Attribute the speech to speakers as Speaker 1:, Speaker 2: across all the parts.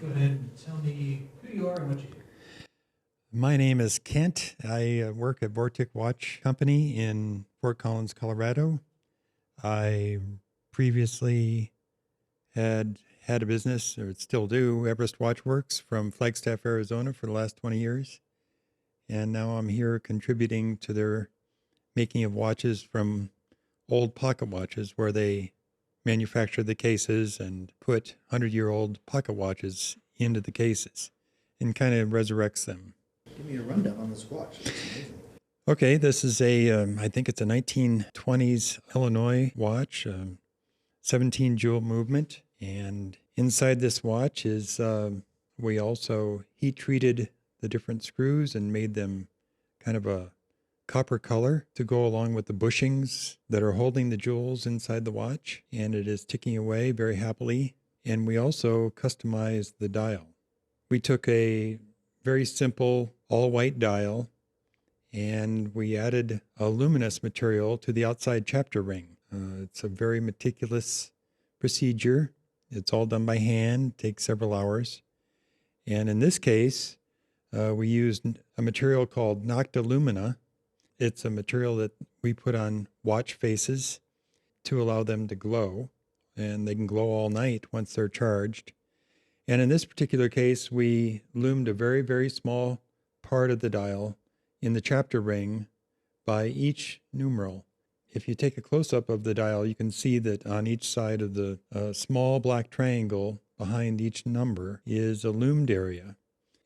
Speaker 1: Go ahead and tell me who you are and what you do.
Speaker 2: My name is Kent. I work at Vortic Watch Company in Fort Collins, Colorado. I previously had a business, or still do, Everest Watchworks from Flagstaff, Arizona for the last 20 years. And now I'm here contributing to their making of watches from old pocket watches where they manufacture the cases and put 100-year-old pocket watches into the cases and kind of resurrects them.
Speaker 1: Give me a rundown on this watch. It's amazing.
Speaker 2: Okay, this is I think it's a 1920s Illinois watch, 17 jewel movement. And inside this watch is, we also heat treated the different screws and made them kind of a copper color to go along with the bushings that are holding the jewels inside the watch. And it is ticking away very happily. And we also customized the dial. We took a very simple all-white dial and we added a luminous material to the outside chapter ring. It's a very meticulous procedure. It's all done by hand, takes several hours. And in this case, we used a material called NoctiLumina. It's a material that we put on watch faces to allow them to glow, and they can glow all night once they're charged. And in this particular case, we loomed a very, very small part of the dial in the chapter ring by each numeral. If you take a close-up of the dial, you can see that on each side of the small black triangle behind each number is a loomed area.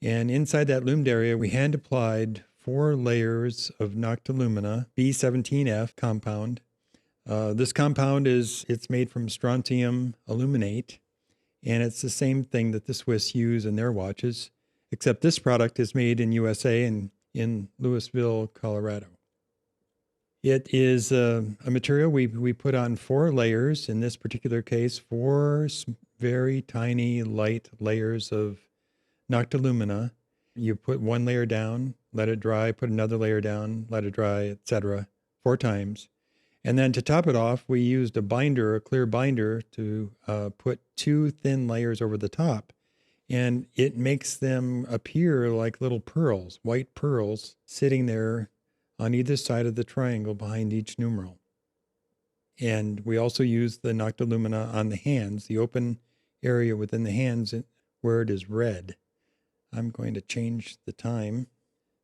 Speaker 2: And inside that loomed area, we hand-applied 4 layers of NoctiLumina B17F compound. This compound it's made from strontium aluminate, and it's the same thing that the Swiss use in their watches, except this product is made in USA and in Louisville, Colorado. It is a material we put on 4 layers, in this particular case, 4 very tiny light layers of NoctiLumina. You put 1 layer down, let it dry, put another layer down, let it dry, etc., 4 times. And then to top it off, we used a binder, a clear binder, to put 2 thin layers over the top. And it makes them appear like little pearls, white pearls, sitting there on either side of the triangle behind each numeral. And we also use the NoctiLumina on the hands, the open area within the hands where it is red. I'm going to change the time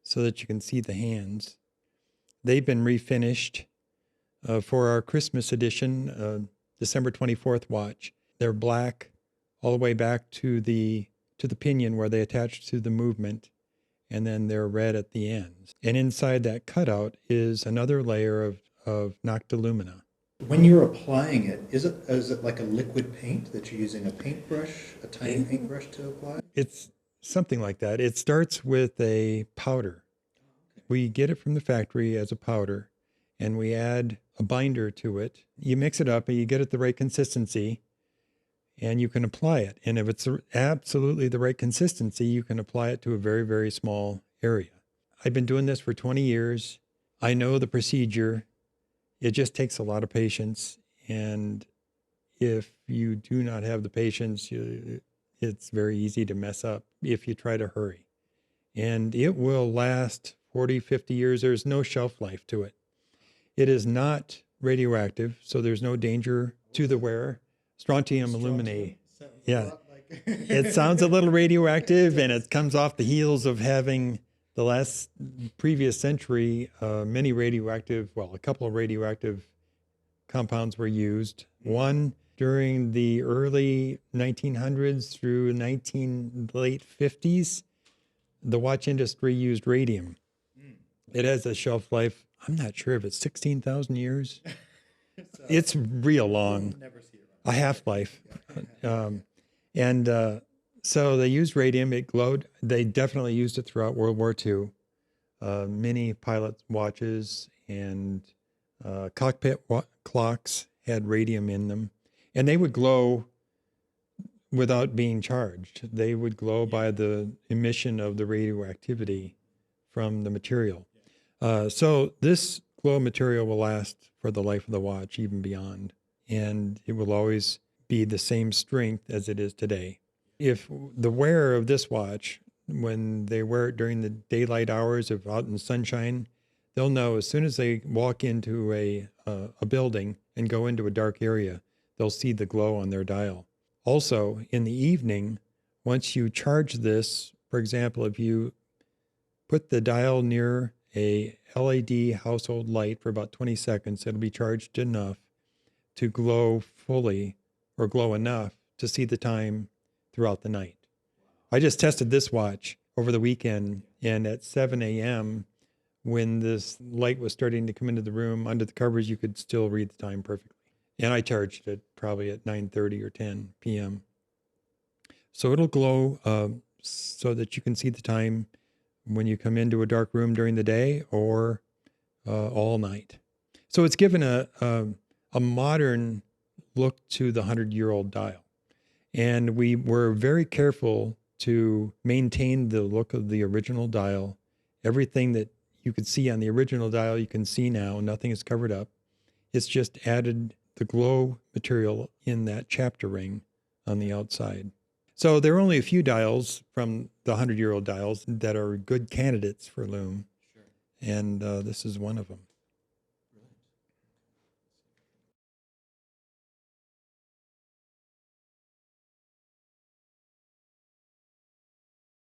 Speaker 2: so that you can see the hands. They've been refinished for our Christmas edition, December 24th watch. They're black all the way back to the pinion where they attach to the movement, and then they're red at the ends. And inside that cutout is another layer of NoctiLumina.
Speaker 1: When you're applying it, is it like a liquid paint that you're using a paintbrush, a tiny paintbrush to apply?
Speaker 2: It's something like that. It starts with a powder. We get it from the factory as a powder, and we add a binder to it. You mix it up and you get it the right consistency, and you can apply it. And if it's absolutely the right consistency, you can apply it to a very, very small area. I've been doing this for 20 years. I know the procedure. It just takes a lot of patience. And if you do not have the patience, it's very easy to mess up if you try to hurry. And it will last 40, 50 years. There's no shelf life to it. It is not radioactive, so there's no danger to the wearer. Strontium aluminate. Yeah. It sounds a little radioactive, and it comes off the heels of having the previous century, a couple of radioactive compounds were used. One during the early 1900s through late 50s, the watch industry used radium. It has a shelf life, I'm not sure if it's 16,000 years. It's real long.
Speaker 1: Never see it.
Speaker 2: A half-life. So they used radium. It glowed. They definitely used it throughout World War II. Many pilot watches and cockpit clocks had radium in them. And they would glow without being charged. They would glow by the emission of the radioactivity from the material. So this glow material will last for the life of the watch, even beyond. And it will always be the same strength as it is today. If the wearer of this watch, when they wear it during the daylight hours of out in the sunshine, they'll know as soon as they walk into a building and go into a dark area, they'll see the glow on their dial. Also, in the evening, once you charge this, for example, if you put the dial near a LED household light for about 20 seconds, it'll be charged enough to glow fully or glow enough to see the time throughout the night. I just tested this watch over the weekend, and at 7 a.m., when this light was starting to come into the room, under the covers, you could still read the time perfectly. And I charged it probably at 9:30 or 10 p.m. So it'll glow so that you can see the time when you come into a dark room during the day or all night. So it's given a modern look to the 100-year-old dial. And we were very careful to maintain the look of the original dial. Everything that you could see on the original dial, you can see now. Nothing is covered up. It's just added the glow material in that chapter ring on the outside. So there are only a few dials from the 100-year-old dials that are good candidates for Lume. Sure. And this is one of them.